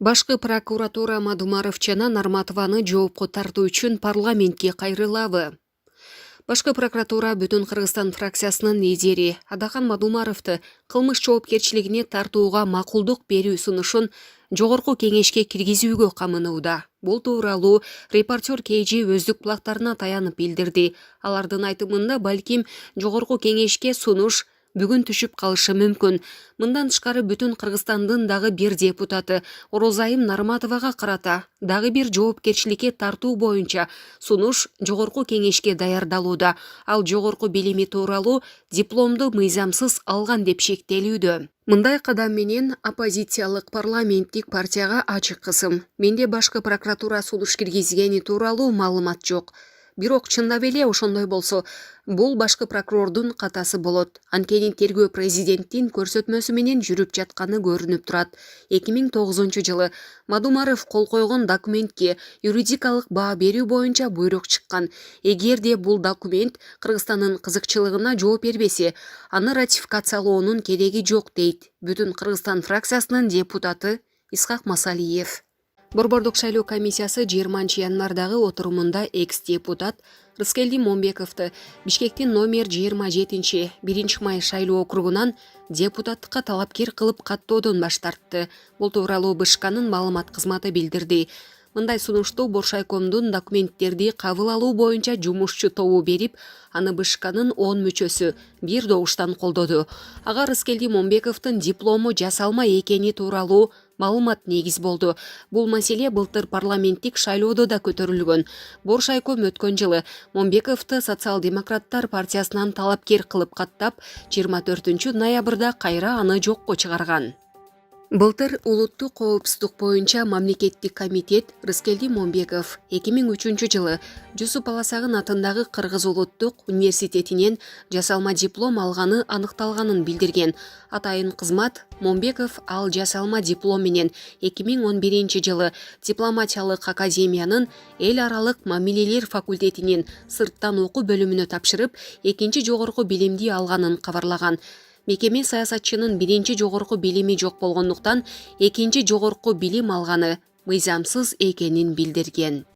Башкы прокуратура Мадумаров жана Нарматованы жоопко тартуу үчүн парламентке кайрылабы. Башкы прокуратура Бүтүн Кыргызстан фракциясынын лидери Адахан Мадумаровду кылмыш жоопкерчилигине тартууга макулдук берүү сунушун жогорку кеңешке киргизүүгө камынууда. Бул тууралуу репортер KG өздүк булактарына таянып билдирди. Алардын айтымында балким жогорку кеңешке сунуш бүгүн түшүп калышы мүмкүн. Мындан тышкары Бүтүн Кыргызстандын дагы бир депутаты Орозайым Нарматовага карата дагы бир жоопкерчиликке тартуу боюнча сунуш жогорку кеңешке даярдалууда. Ал жогорку билими тууралуу дипломду мыйзамсыз алган деп шектелүүдө. Мындай кадам менен оппозициялык парламенттик партияга ачык кысым. Менде башкы прокуратура сунуш киргизгени тууралуу маалымат жок. Бирок чындап эле ошондой болсо, бул башкы прокурордун катасы болот. Анткени тергөө президенттин көрсөтмөсү менен жүрүп жатканы көрүнүп турат. 2009 жылы Мадумаров кол койгон документке юридикалык баа берүү боюнча буйрук чыккан. Эгерде бул документ Кыргызстандын кызыкчылыгына жооп бербесе, аны ратификациялоонун кереги жок дейт Бүтүн Кыргызстан фракциясынын депутаты Исхак Масалиев. Борбордук шайлоо комиссиясы 20 январдагы отурумунда экс-депутат Рыскелди Момбековду Бишкектин номер 27 1 май шайлоо округунан депутаттыкка талапкер кылып каттоодон баш тартты. Бул тууралуу БШКнын маалымат кызматы билдирди. Мындай сунушту Боршайкомдун документтерди кабыл алуу боюнча жумушчу тобу берип, аны БШКнын 10 мүчөсү бир добуштан колдоду. Ага Рыскелди Момбековдун диплому жасалма экени тууралуу маалымат негиз болду. Бул маселе былтыр парламенттик шайлоодо да көтөрүлгөн. Боршайком өткөн жылы Момбековду социал-демократтар партиясынан талапкер кылып каттап, 24 ноябрда кайра аны жокко чыгарган. Былтыр улуттук коопсуздук боюнча мамлекеттик комитет Рыскелди Момбеков 2003 жылы Жусуп Аласагын атындагы Кыргыз улуттук университетинен жасалма диплом алганы аныкталганын билдирген. Атайын кызмат Момбеков ал жасалма диплом менен 2011 жылы дипломатиялык академиянын эл аралык мамилелер факультетинин сырттан окуу бөлүмүнө тапшырып, экинчи жогорку билимди алганын кабарлаган. Мекеме саясатчынын биринчи жогорку билими жок болгондуктан экинчи жогорку билим алганы мыйзамсыз экенин билдирген.